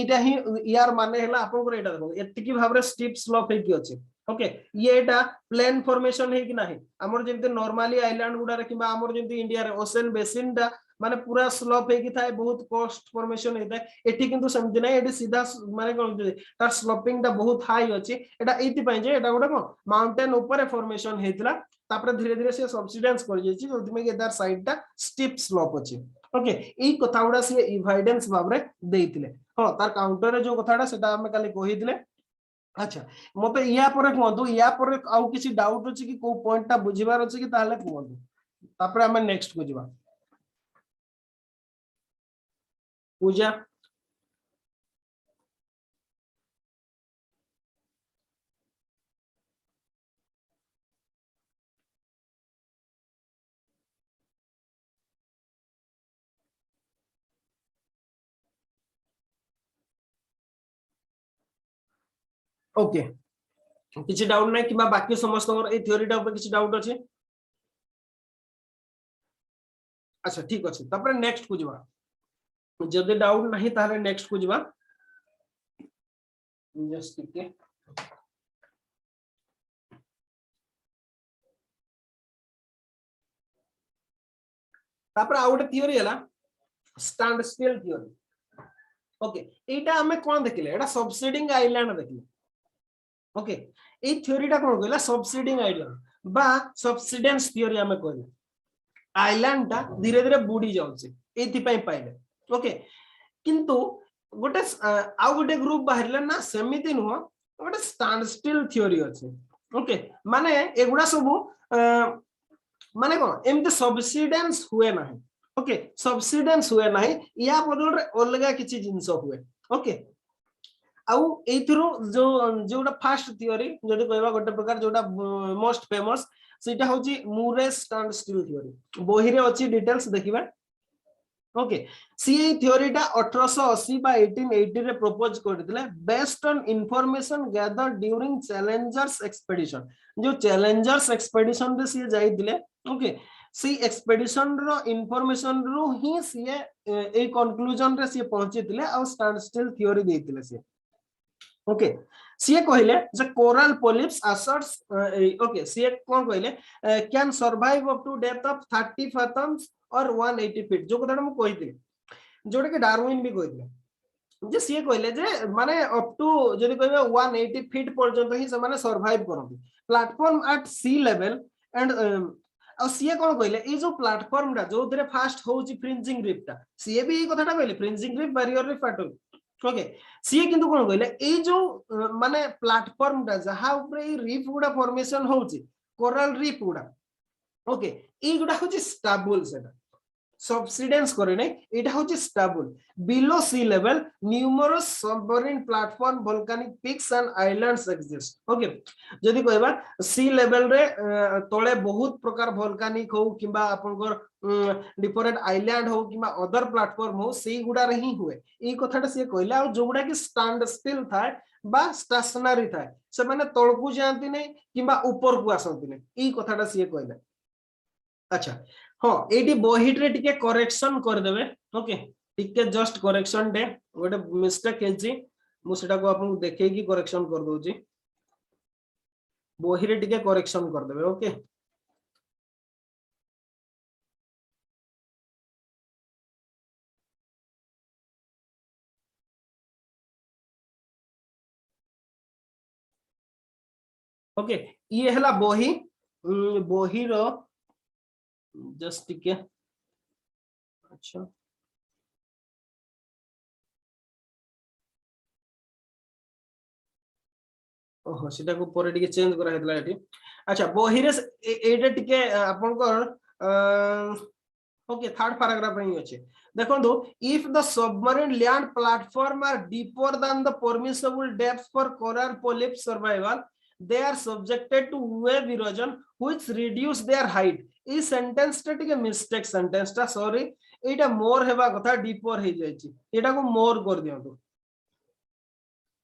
S1: एटा ही यार माने हला आपण को एटा देखो एतिकी भाबरे स्टीप स्लोप हे कि अछि ओके ये एटा प्लेन फॉर्मेशन है कि नाही हमर जेंते नॉर्मली आइलैंड गुडा रे किबा हमर जेंते इंडिया रे ओशन बेसिन दा माने पूरा स्लोप है कि थाए बहुत कोस्ट फॉर्मेशन है एठी किंतु समझ नै एठी सीधा माने कोन तार स्लोपिंग दा बहुत हाई अछि एटा एति पय जे एटा गोडा को माउंटेन ऊपर फॉर्मेशन हेतला तापर धीरे धीरे से सबसिडेंस कर जेछि जोति में एदार साइड दा स्टीप स्लोप अछि ओके ई कथा गुडा से एविडेंस भाबरे देइतिले हां तार काउंटर रे जो कथाडा सेटा हम काली कहिदिले अच्छा मते या परे कहंतु या परे आउ किछि डाउट अछि कि को पॉइंट ता बुझिबार अछि कि ताले कहंतु तापर हम नेक्स्ट को जिबा पूजा ओके किछि डाउट नै किबा बाकी समस्त ए थ्योरी टा ऊपर किछि डाउट अछि अच्छा ठीक अछि तापर नेक्स्ट को जिबा जदि डाउट नहीं तारे नेक्स्ट को जिबा जस्ट टिके तापर आउट थ्योरी हला स्टैंड स्टिल थ्योरी ओके एटा हमें कोन देखिले एटा सबसिडिंग आइलैंड देखिले ओके ए थ्योरीटा कोन कहला सबसिडिंग आइलैंड बा सबसिडेंस थ्योरी हमें कहले आइलैंड टा धीरे धीरे बुडी जाउची एथि पई पाइले ओके किंतु गोटे आउ गोटे ग्रुप बाहरले ना सेमिति नुह गोटे स्टैंड स्टिल थ्योरी अछि ओके माने एगुडा सब माने कोन एमते सबसिडेंस हुए नाही ओके सबसिडेंस हुए नाही या बदल रे अलगा किछि जिंस हुए ओके आउ एथरो जो जोटा फर्स्ट थ्योरी जदि कहबा गोटे प्रकार जोटा मोस्ट फेमस सेटा होची मुरे स्टैंड स्टिल थ्योरी बोही रे अछि डिटेल्स देखिबा ओके सी थ्योरीटा 1880 बा 1880 रे प्रपोज करथिले based on information gather during challengers expedition जो चैलेंजर्स एक्सपेडिशन रे सी जाइथिले ओके सी एक्सपेडिशन रो इंफॉर्मेशन रो ही सी ए कंक्लूजन रे सी पहुंचीथिले आ स्टैंड स्टिल थ्योरी देथिले सी ओके सी कहले जे कोरल पोलिप्स असर्ट्स ओके सी कोन कहले can survive up to depth of 30 fathoms और 180 फीट जो कथाटा मु कहिथिले जोडे के डार्विन भी कहिथिले जे सी कहले जे माने अप टू जदि कहबे 180 फीट पर्यंत ही से माने सर्वाइव करबी platform at sea level and आ सी कोन कहले ए जो प्लेटफॉर्म टा जो धरे फास्ट होउची फ्रिंजिंग रिफ टा सी भी ए कथाटा कहले फ्रिंजिंग रिफ बैरियर रिफ एटल ओके सी किंतु कोन कहले ए जो माने प्लेटफॉर्म टा जहा ऊपर ए रिफ गुडा फॉर्मेशन होउची कोरल रिफ गुडा ओके ए गुडा होची स्टेबल सेटा सबसिडेंस करे नै एटा होची stable below sea level numerous submarine platform volcanic peaks and islands exist okay जदि कहबा सी लेवल रे तळे बहुत प्रकार वोल्केनिक हो किबा आपनकर डिफरेंट आइलैंड हो किबा अदर प्लेटफॉर्म हो सी गुडा रे ही हुए ई कथाटा से कहला आ जो गुडा कि स्टैंड स्टिल थाए बा स्टेशनरी थाए से माने तळकु जानती नै किबा ऊपर को आसंती नै ई कथाटा से कहला अच्छा हाँ एटी बहिट रे टिके करेक्शन कर देबे ओके टिके जस्ट करेक्शन डे गोटे मिस्टेक हेची मु सेटा को आपन देखे की करेक्शन कर दोची बहि रे टिके करेक्शन कर देबे ओके ओके ये हला बहि बहि रो जस्ट टिके अच्छा ओहो सेटा को परे टिके चेंज करा हेतला एठी अच्छा बहि रे एटा टिके आपन को ओके थर्ड पैराग्राफ रे अछि देखंदो if the submarine land platform are deeper than the permissible depth for coral polyp survival they are subjected to wave erosion which reduce their height E sentence टा टिके मिस्टेक सेंटेंस टा सॉरी एटा मोर हेबा कथा डीपर हे जायछि एटा को मोर कर दियंतु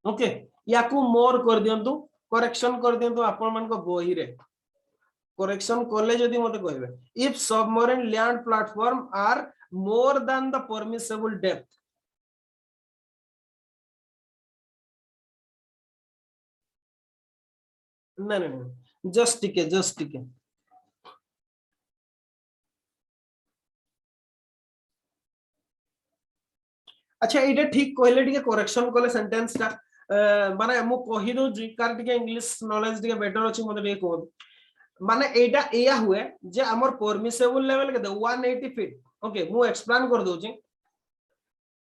S1: ओके या को मोर कर दियंतु करेक्शन कर दियंतु आपन मन को बही रे करेक्शन करले जदी मते कहबे if submarine land platform are more than the permissible depth नहीं जस्ट टिके अच्छा एटा ठीक कहले टिके करेक्शन करले सेंटेंस टा माने मु कहि दो जी कार टिके इंग्लिश नॉलेज टिके बेटर अछि मते टिके को माने एटा एया हुए जे हमर परमिसिबल लेवल के 180 फीट ओके मु एक्सप्लेन कर दो जी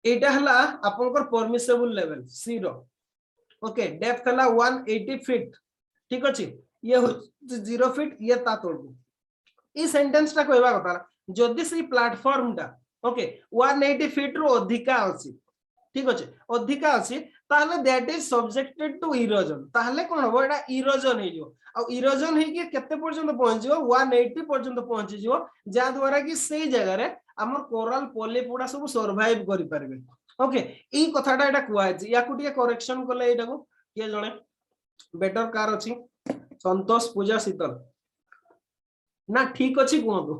S1: एटा हला आपनकर परमिसिबल लेवल सी रो ओके डेप्थ हला 180 फीट ठीक अछि ये 0 फीट ये ता तोड़बो ई सेंटेंस टा कहबा कथा जदी से प्लेटफॉर्म टा ओके 180 फीट रो अधिका अछि ठीक अछि अधिका अछि ताले that is subjected to erosion ताले कोन हो एटा इरोजन हे जो आ इरोजन हे के केते पर्यंत पहुंच जो 180 पर्यंत पहुंच जो जा द्वारा कि सेही जगह रे हमर कोरल पोलिपुडा सब सर्वाइव करि परबे ओके ई कथाटा एटा कुआ अछि या कुटिया करेक्शन करले एटा को के जणे बेटर कार अछि संतोष पूजा शीतल ना ठीक अछि कोन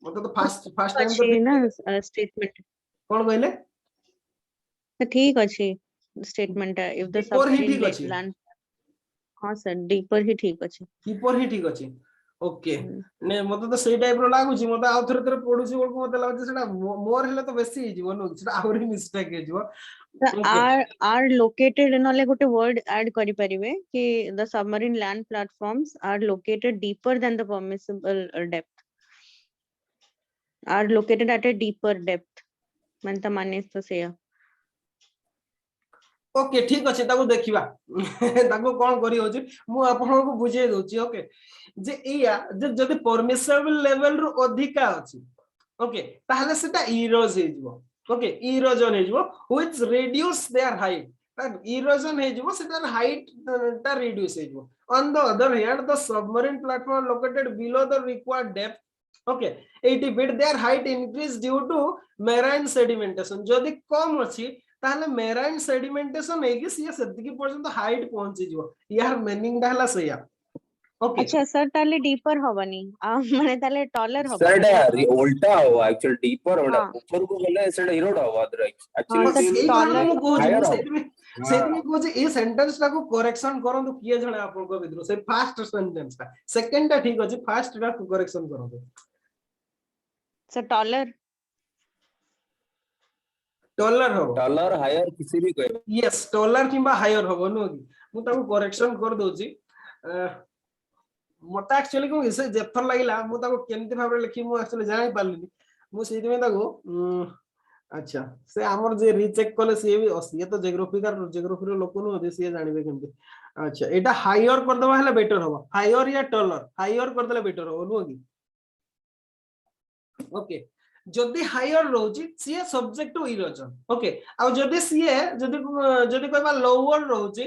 S1: मते तो फास्ट टाइम तो
S2: अच्छी ना स्टेटमेंट
S1: कोन कहले
S2: तो ठीक अच्छी स्टेटमेंट इफ द
S1: डीपर ही ठीक
S2: सबमरीन
S1: अछि
S2: लैंड हां सर डीपर ही ठीक अच्छी
S1: कीपर ही ठीक अछि ओके ने मते तो सेई टाइप रो लागुची मते आ थरे थरे पढुची बोल को मते लागुची सेटा मोर हेले तो बेसी ही जीवन नो सेटा आउरी मिस्टेक हे जीव ओके
S2: are located नले गोटे word add करि परिबे कि the submarine land platforms are located deeper than the permissible depth, are located at a deeper depth माने तो सेया
S1: ओके ठीक अछि ताको देखिबा ताको कोन करी होची मु आपन को बुझे दोची ओके जे इया जे जदी परमिसिबल लेवल रो अधिका अछि ओके ताहले सेटा इरोज हे जिवो ओके इरोजन हे जिवो which reduce their height erosion हे जिवो सेटा हाइट ता रिड्यूस हे जिवो on the other hand the submarine platform located below the required depth okay 80 feet their height increase due to marine sedimentation जदी कम अछि ताहले मेराइन सेडिमेंटेशन है कि सिया सेतिकी पर्यंत हाइट पहुंची जिवो यार मीनिंग डाला सया ओके
S2: अच्छा सर ताले डीपर हबनी माने ताले टॉलर हबो
S3: सेटा उल्टा हो एक्चुअली डीपर होडा
S2: हाँ
S3: ऊपर को गले सेटा इरोड हो अदरवाइज
S2: हाँ
S1: बस
S2: तो
S1: सेई
S2: taller
S1: माने मु कहू
S3: higher
S1: जे
S3: हो
S1: सेति में कहू जे ए सेंटेंस टा को करेक्शन करंतु किए जणे आपन को विद्रो से फर्स्ट सेंटेंस ता सेकंड टा ठीक अछि फर्स्ट टा करेक्शन करंतु
S2: सर टॉलर
S1: डॉलर हो
S3: डॉलर हायर किसी भी कोई
S1: यस डॉलर किबा हायर हो नो कि मु ताको करेक्शन कर दोची मता एक्चुअली को इसे जेथर लागिला मु ताको केनती भाबरे लिखि मु एक्चुअली जानि पारलिनी मु सेति में ताको अच्छा से हमर जे रीचेक कले से भी असली ये तो ज्योग्राफी रो लोक नो दे से जानिबे केनती अच्छा एटा हायर कर दबा हले बेटर हो हायर या डॉलर हायर कर देले बेटर हो नो कि ओके जदि हायर रोची सीए सब्जेक्ट टू इरोजन ओके आ जदि सीए जदि कहबा लोअर रोची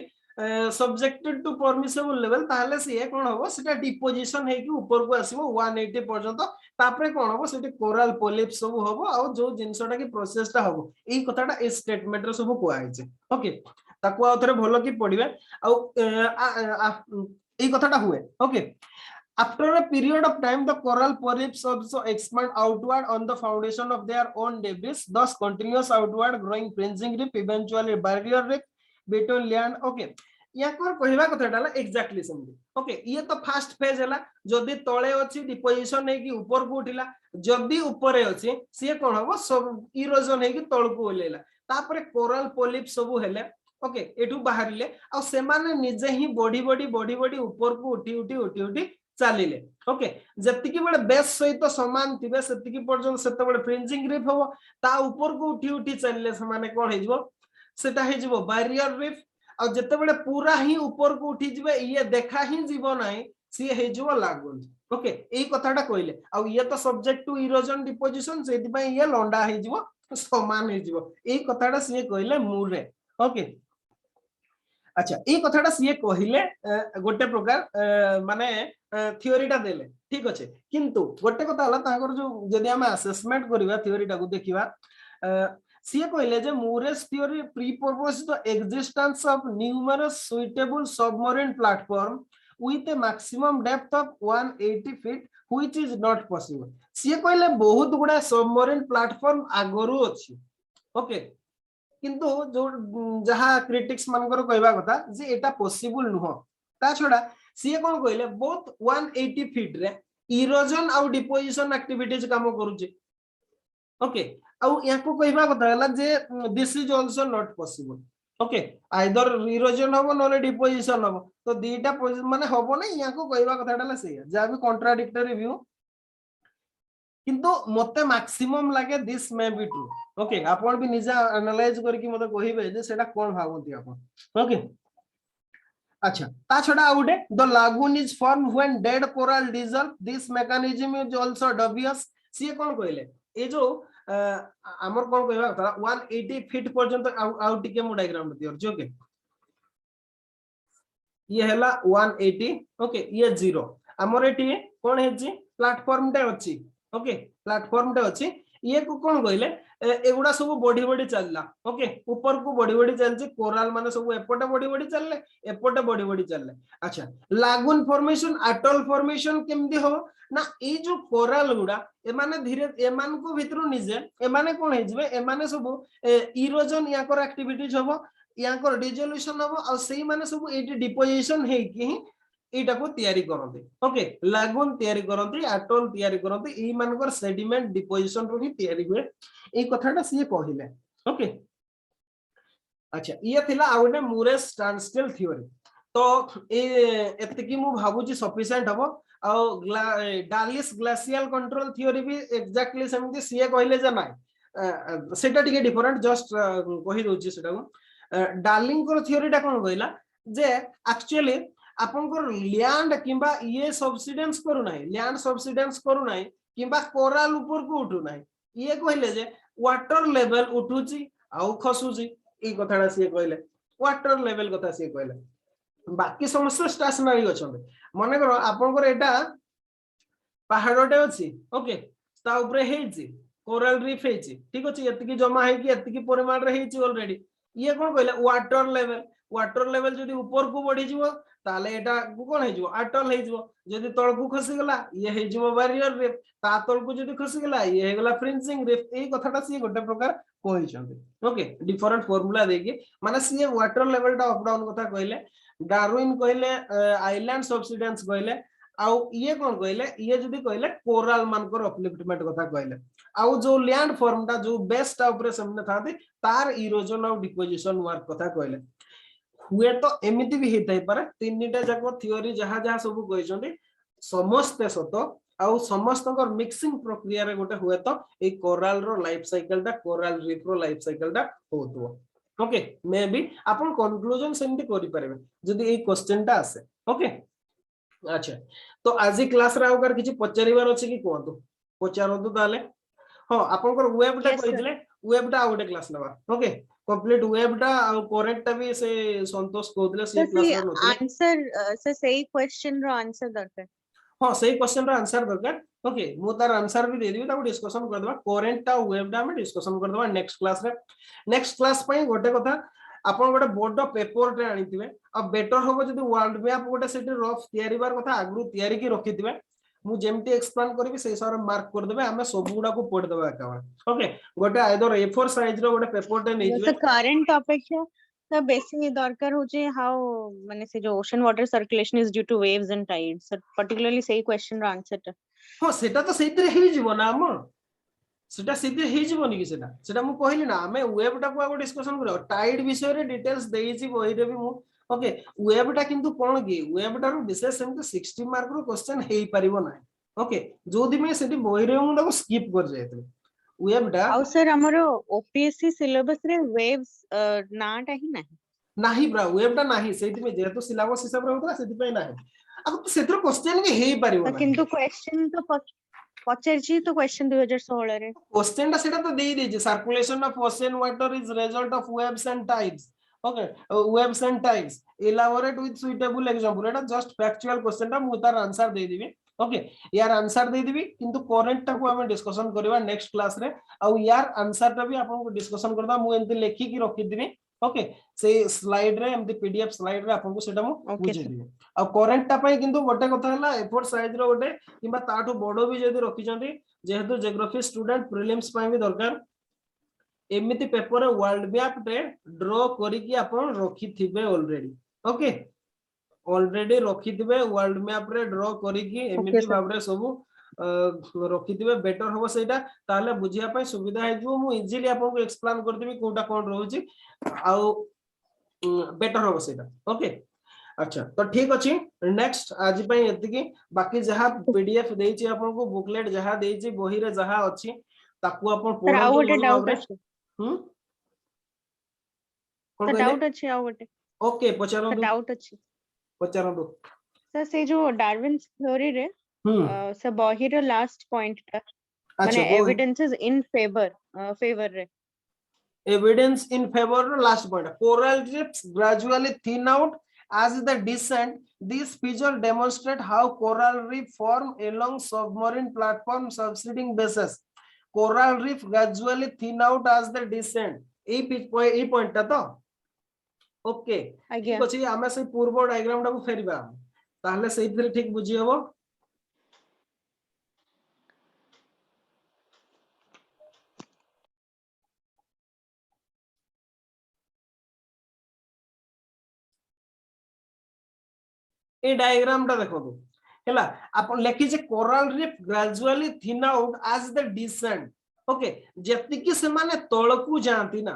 S1: सब्जेक्टेड टू परमिसिबल लेवल ताहले सीए कोन होबो सेटा डिपोजिशन हे कि ऊपर को आसीबो 180 पर्यंत तापरे कोन होबो सेटी कोरल पोलिप सब होबो आ जो जिंसटा की प्रोसेस टा होबो एई कथाटा ए स्टेटमेंट रे सब कोआ आइছে ओके ताको आ थरे भलो की पढिबे आ एई कथाटा हुए okay after a period of time the coral polyps also expand outward on the foundation of their own debris thus continuous outward growing fringing reef eventually barrier reef between land okay या कोर कहबा कथाटा एक्जेक्टली समझी ओके ये तो फर्स्ट फेज हला जदी तळे अछि डिपोजिशन हे कि ऊपर को उठिला जदी ऊपर अछि से कोन हबो सब इरोजन हे कि तळ को ओलेला तापरे कोरल पोलिप सब हेले ओके एठू बाहरिले आ से माने निजे ही बॉडी ऊपर को उठी चलिले ओके जतिकी बडे बेस सहित समान थिबे सेतिकी पर्यंत सेते बडे फ्रिंजिंग रिफ हो ता ऊपर को उठी चलिले से माने कोन हे जिवो सेटा हे जिवो बैरियर रिफ आ जते बडे पूरा ही ऊपर को उठी जिवे ये देखा ही जीवो नाही सी हे जिवो लागुन ओके एई कथाटा कइले आ ये तो सब्जेक्ट टू इरोजन डिपोजिशन सेति पय ये लंडा हे जिवो समान हे जिवो एई कथाटा सी कइले मुरे ओके अच्छा ए कथाटा सी कहिले गोटे प्रकार माने थियोरीटा देले ठीक अछि किंतु गोटे कथा हला ताकर जो जदी हम असेसमेंट करिवा थियोरीटा को देखिबा सी कहिले जे Murray's theory propose the existence of numerous suitable submarine platform with a maximum depth of 180 feet which is not possible सी कहिले बहुत गुडा सबमरीन प्लेटफॉर्म आगरु अछि ओके किंतु जो जहा क्रिटिक्स मानकर कहबा कथा जे एटा पॉसिबल नुह ता छोडा सी कोन कहले बोथ 180 फीट रे इरोजन आउ डिपोजिशन एक्टिविटीज काम करूचे ओके आउ याको कहबा कथा हला जे this is also not possible okay either erosion होबो नले डिपोजिशन होबो तो दीटा माने होबो नै याको कहबा कथाटा से जा भी कॉन्ट्राडिक्टरी व्यू किंतु मते मैक्सिमम लागे this may be true okay आपण भी निजा एनालाइज करके मते कहिबे जे सेटा कोन भाबोती आपण ओके अच्छा ता छडा आउडे the lagoon is form when dead coral dissolve this mechanism is also dubious सी कोन कहले ए जो हमर कोन कहबा था 180 फीट पर्यंत आउ टिके मु डायग्राम दियो ओके ये हला 180 ओके ये 0 हमर एटी कोन हे जी प्लेटफॉर्म टे अछि ओके प्लेटफॉर्म टे अछि ये को कोन कहले एगुडा सब बॉडी चलला ओके ऊपर को बॉडी चलछि कोरल माने सब एपटे बॉडी चलले एपटे बॉडी चलले अच्छा लागून फॉर्मेशन अटल फॉर्मेशन केमदी हो ना ए जो कोरल गुडा ए माने धीरे ए मान को भितरु निजे ए माने कोन हे जबे ए माने सब इरोजन याकर एक्टिविटीज होबो याकर डिसोल्यूशन होबो आ सेही माने सब एटी डिपोजिशन हे कि एटा को तयारी करंती ओके लागून तयारी करंती एटोल तयारी करंती ई मानकर सेडिमेंट डिपोजिशन रो ही तयारी हुए ए कथाटा सिए कहिले ओके अच्छा ये थिला आउटे मुरेस स्टैंडस्टिल थ्योरी तो ए एतकी मु भाबुची सफिशिएंट हबो आ डालिस ग्लासियल कंट्रोल थ्योरी भी एग्जैक्टली सेमती सीए कहिले जे नाइ सेटा टिके डिफरेंट जस्ट कहि दोची सेटा को डार्लिंग को थ्योरी टा कोन कहिला जे एक्चुअली आपनकर लैंड किबा ये सब्सिडेंस करू नाही लैंड सब्सिडेंस करू नाही किबा कोराल ऊपर को उठू नाही ये कहिले जे वाटर लेवल उठुची आउ खसुची ई कथाडा से कहले वाटर लेवल कथा से कहले बाकी समस्त स्टेशनरी अछन माने करो आपनकर एटा पहाड़टे अछि ओके ता ऊपर हेछि कोरल रीफ हेछि ठीक अछि एतिकी जमा है कि एतिकी परिमाण रे हेछि ऑलरेडी ये कोन कहले वाटर लेवल जदी ऊपर को बढ़ी जिवो ताले एटा कोन हे जिवो अटल हे जिवो जदी तळ को खसी गला ये हे जिवो बैरियर रीफ ता तळ को जदी खसी गला ये हे गला फ्रिंजिंग रीफ ए कथाटा से गोटे प्रकार कहिसंती ओके डिफरेंट फार्मूला देकी माने से वाटर लेवल टा अप डाउन कथा कहले डार्विन कहले आइलैंड सब्सिडेंस कहले आउ ये कोन कहले ये जदी कहले कोरल मानकर अपलिफ्टमेंट कथा कहले आउ जो लैंड फॉर्म टा जो बेस्ट ऊपर सामने थाते तार इरोजन और डिपोजिशन वर्क कथा कहले हुए तो एमिति भी हेतै पारे तीनटा जाको थ्योरी जहा जहा सब कहइछन्ती समस्त सत आउ समस्तकर मिक्सिंग प्रक्रिया रे गोटे हुए तो ए कोरल रो लाइफ साइकिल टा कोरल रीफ रो लाइफ साइकिल टा होतो ओके मे बी आपण कंक्लूजन सेमती करि परबे जदी ए क्वेश्चन टा आसे ओके अच्छा तो आज क्लास रे आउकर किछि पचारिबार अछि कि कोंतु पचारंतु ताले हां आपनकर वेब टा कहितले वेब टा आउटे क्लास लेबा ओके कंप्लीट वेब टा आ करेक्ट टा भी से संतोष कोतले से क्लास रे नथले
S2: आंसर से सही क्वेश्चन रो आंसर दरकार
S1: हां सही क्वेश्चन रो आंसर दरकार ओके मु तार आंसर भी दे देबी ताको डिस्कशन कर देबा करेंट टा वेब टा हम डिस्कशन कर देबा नेक्स्ट क्लास पई गोटे कथा आपण गोटे बोर्ड पेपर रे आनिथिबे आ बेटर होबो जदी वर्ल्ड मैप गोटे सेठी रफ तयारी बार कथा आगु तयारी की रखिथिबे मु जेमटी एक्सप्लेन करबी से सारा मार्क कर देबे हमें सब गुडा को पढ़ देबा एका ओके गोटे आइदर A4 साइज रो गोटे पेपर टे नै
S2: तो करंट अपेक्षा तो बेसिक दरकार होचे हाउ माने से जो ocean water circulation is due two waves and tides particularly सही क्वेश्चन रो आंसर
S1: हां सेटा तो सेइतरे हेइ जीवो ना हम सेटा सीधे हेइ जीवोनी कि सेटा मु कहली ना हमें वेब टा को आगो डिस्कशन करो टाइड विषय रे डिटेल्स देइछि बही रे भी मु ओके वेब टा किंतु कोन कि वेब टा रो विशेष सेमते 60 मार्क रो क्वेश्चन हेइ परिबो ना ओके जोदि में सेठी बही रे मु ताको स्किप कर जायते वेब टा
S2: आउ सर हमरो ओपीएससी सिलेबस रे वेव्स नाटा ही नहीं
S1: नाही ब्रा वेब टा नाही सेठी में जेतो सिलेबस हिसाब रे होतला सेठी पे नाही अब सेत्र क्वेश्चन के हेइ परिबो ना
S2: किंतु क्वेश्चन तो पचारछि तो क्वेश्चन 2016 रे
S1: क्वेश्चन टा सेटा तो देई देछि circulation of ocean water is result of waves and tides okay waves and tides elaborate with suitable example एटा जस्ट फैक्चुअल क्वेश्चन टा मु तार आंसर दे देबी ओके यार आंसर दे देबी किंतु करेंट टा को हम डिस्कशन करबा नेक्स्ट क्लास रे आ यार आंसर टा भी आपन को डिस्कशन करबा मु एंती लेखि की रखि दिबी ओके से स्लाइड रे एंती पीडीएफ स्लाइड रे आपन को सेटा मु बुझे दिबी आ करेंट टा पई किंतु गोटे कथा हला A4 साइज रो गोटे किबा ताठो बडो भी जदी रखि जंती जेहेतु ज्योग्राफी स्टूडेंट प्रीलिम्स पई भी दरकार एमिति पेपर वर्ल्ड मैप रे ड्रॉ करी की आपन रखि थिबे ऑलरेडी ओके ऑलरेडी रखि थिबे वर्ल्ड मैप रे ड्रॉ करी की एमिति भाबरे सब रखि थिबे बेटर होबो सेटा ताले बुझिया पई सुविधा हे जो मु इजीली आपन को एक्सप्लेन कर देबी कोटा कोन रहउची आउ बेटर होबो सेटा ओके अच्छा तो ठीक अछि नेक्स्ट आज पई एतिकी बाकी जहा पीडीएफ देइची आपन को बुकलेट जहा देइची बही रे जहा अछि ताकू आपन
S2: सर आउ
S1: पढो
S2: गोटे डाउट अछि
S1: कोन
S2: डाउट अछि आउ गोटे
S1: ओके पचारो दो
S2: डाउट अछि
S1: पचारो दो
S2: सर से जो डार्विन्स थ्योरी रे से बही रे लास्ट पॉइंट टा माने एविडेंसेस इन फेवर रे
S1: evidence in favor last point coral reefs gradually thin out as the descent this feature demonstrate how coral reef form along submarine platform subsiding bases coral reef gradually thin out as the descent ei point ta to okay ठीक अछि हमें से पूर्व डायग्राम टा को फेरिबा ताहले सेहि फिर ठीक बुझी हबो ए डायग्राम टा देखो हैला आपण लेखि जे coral reef gradually thin out as the descent okay जतिकि से माने तळकू जांती ना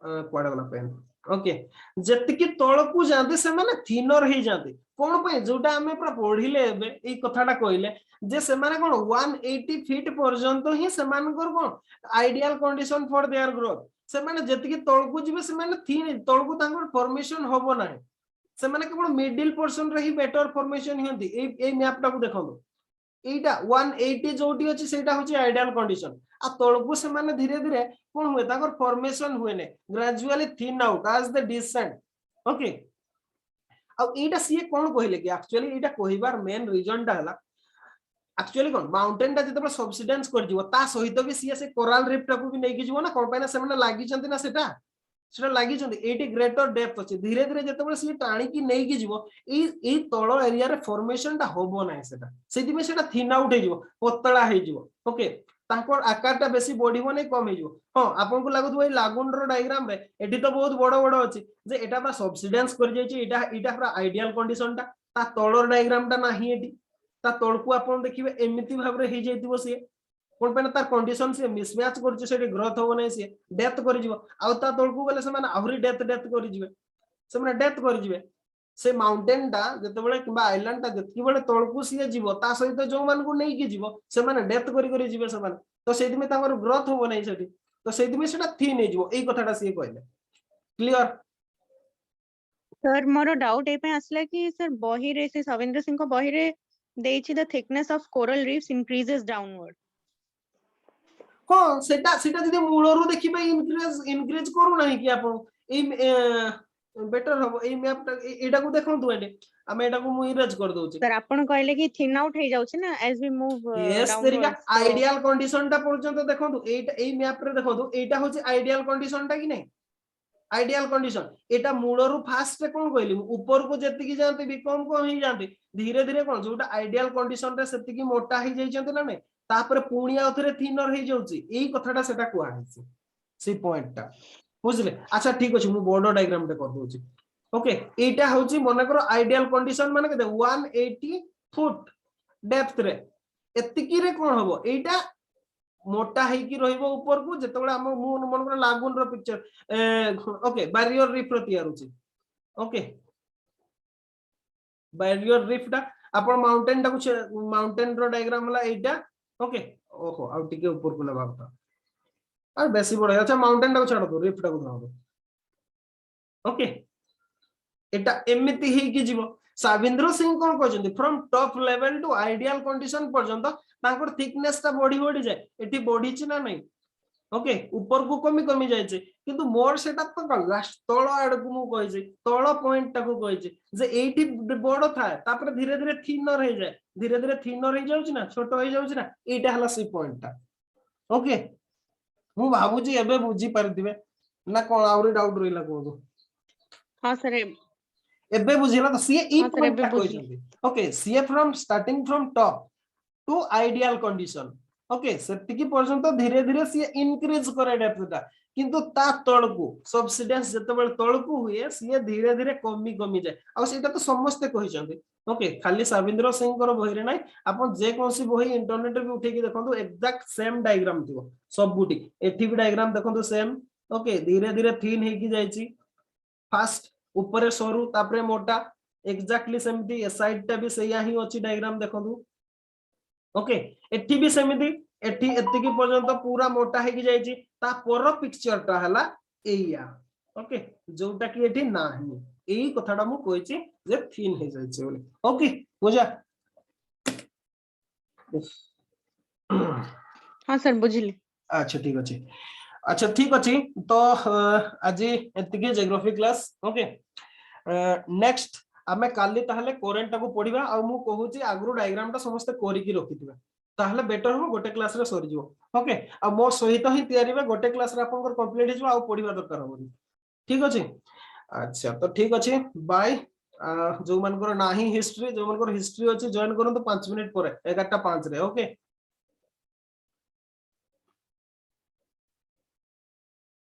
S1: पड़ गला पेन ओके जतिकि तळकू जांती से माने थिनर हे जांती कोन पे जोटा हमें पूरा पढिले एबे ए कथाटा कहले जे से माने कोन 180 फीट पर्यंत ही से मानकर कोन ideal condition for their growth से माने जतिकि तळकू जिवे से माने थिन तळकू तांकर फॉर्मेशन होबो नाही से माने केवल मिडिल पोर्शन रे ही बेटर फॉर्मेशन हिंती ए मैप टा को देखो एटा 180 जोटी अछि सेटा होछि आइडियल कंडीशन आ तळकू से माने धीरे धीरे कोन हुए ताकर फॉर्मेशन हुए ने gradually thin out as the descent okay आ एटा सीए कोन कहले कि एक्चुअली एटा कहिबार मेन रीजन टा हला एक्चुअली कोन माउंटेन टा जते सब्सिडेंस कर दिबो ता सहित भी सीए से कोरल रीफ टा को भी नै कि जीवो ना कोन पाइना से माने लागि चंती ना सेटा लागि चंती एटी ग्रेटर डेप्थ अछि धीरे धीरे जते बळे सी टाणी की नै कि जीवो ई तळ एरिया रे फॉर्मेशन टा होबो नै सेति में सेटा थिन आउट हे जीवो पतला हे जीवो ओके तांकर आकारटा बेसी बढ़िबो नै कम हे जीवो हां आपन को लागुत भाई लागुन रो डायग्राम रे एठी तो बहुत बड़ बड़ अछि जे एटा बा सब्सिडेंस कर जाय छि एटा पूरा आइडियल कंडीशन ता तळर डायग्राम टा नाही एठी ता तळकू आपन देखिबे एमिति भाबरे हे जैतिबो से कोन पेना तार कंडीशन से मिसमैच करछि सेठी ग्रोथ होबो नै से डेथ कर जिवो आ ता तळकू गले से माने आहुरी डेथ कर जिवे से माने डेथ कर जिवे से माउंटेन टा जते बळे किबा आइलैंड टा जति बळे तळकू सिए जिवो ता सहित जो मान को नै कि जिवो से माने डेथ कर जिवे से माने तो सेति में तांगर ग्रोथ होबो नै सेठी तो सेति में सेटा थिन हे जिवो एई कथाटा सिए कहले क्लियर
S2: सर मोर डाउट ए पे आसला कि सर बही रे से सविंद्र सिंह को बही रे देछि the thickness of coral reefs increases downward
S1: हां सेटा सेटा जदि मूलरू देखिबे इंक्रीज करू नाही कि आपन ए बेटर हो ए मैप एटा को देखंतु एटे हमें एटा को मु इरेज कर दोछि
S2: सर आपण कहले कि थिन आउट हे जाउछि ना एज वी मूव
S1: यस तरीका आइडियल कंडीशन टा पर्यंत देखंतु एटा ए मैप रे देखंतु एटा होछि आइडियल कंडीशन टा कि नै आइडियल कंडीशन एटा मूलरू फास्ट रे कोन कहली ऊपर को जति की जानते भी कम कम ही जानते धीरे धीरे कोन जोटा आइडियल कंडीशन रे सेति की मोटा ही जाई जंते ना नै तापर पुणी आउथरे थिनर हे जाउछि एई कथाटा सेटा को आछि से पॉइंट टा बुझले अच्छा ठीक अछि मु बोर्डर डायग्राम टे कर दोछि ओके एटा होछि मने करो आइडियल कंडीशन माने के 180 फुट डेप्थ रे एतिकी रे कोन होबो एटा मोटा है कि रहइबो ऊपर को जते बळे हम मु मन कर लागुन रो पिक्चर ओके बैरियर रीफ रो तैयार होछि ओके बैरियर रीफ टा अपन माउंटेन टा को माउंटेन रो डायग्राम हला एटा ओके ओहो आ टिके ऊपर को लबा था और बेसी बड़ अच्छा माउंटेन टा को छाड़ दो रीफ टा को दो ओके एटा एमिति ही कि जीवो साविंद्र सिंह कोन कहजंती from top level to ideal condition पर्यंत तांकर थिकनेस ता बढ़ी जाय एठी बढ़ी छि ना नै ओके ऊपर को कमी जाय छै किंतु मोर सेटा तो लास्ट तळ आड को मु कहि छै तळ पॉइंट टा को कहि छै जे एठी बड़ थाए तापर धीरे धीरे थिनर हे जाय धीरे धीरे थिनर हे जाउछि ना छोटो हे जाउछि ना एटा हला सी पॉइंट टा ओके मु भाबु जी एबे बुझी परदिबे ना कोन आउरी डाउट रहिला को
S2: हां सर
S1: एबे बुझिला तो सी ई पॉइंट टा कहि छै ओके सी from starting from top to ideal condition okay सेतिकी पर्यंत धीरे धीरे सी इंक्रीज करे डेप्थ ता किंतु ता तळकू सब्सिडेंस जते बेल तळकू हुए सी धीरे धीरे कमी जाय आ सेटा तो समस्त कहि छथि ओके खाली साविंद्र सिंह कर बही रे नै आपण जे कोनसी बही इंटरनेट रे भी उठे के देखंतु एग्जैक्ट सेम डायग्राम थिवो सब बुटी एठी भी डायग्राम देखंतु सेम ओके धीरे धीरे थिन हे की जाय छी फास्ट ऊपर सरू तापरे मोटा एग्जैक्टली सेमती ए साइड टा भी सेया ही अछि डायग्राम देखंतु ओके एठी भी सेमिति एठी एतिकी पर्यंत पूरा मोटा हे की जाय छी ता पर पिक्चर टा हला एया ओके जोटा की एठी नाही एई कथाडा मु कहि छी जे थिन हे जाय छी बोले ओके बुझा
S2: हां सर बुझिली
S1: अच्छा ठीक अछि तो आज एतिकी ज्योग्राफी क्लास ओके नेक्स्ट आमे काली ताहले करेंट को पढिबा आ मु कहू छी आगरु डायग्राम ता समस्त कोरी की रखिथिबा ताहले बेटर हो गोटे क्लास रे सरी जिवो ओके आ मो सहित ही तयारी बा गोटे क्लास रे आपन कंप्लीट हिजो आ पढिबा दरकार होबो ठीक अछि अच्छा तो ठीक अछि बाय जो मानकर नाही हिस्ट्री जो मानकर हिस्ट्री अछि जॉइन करन तो 5 मिनिट परे 11:05 रे ओके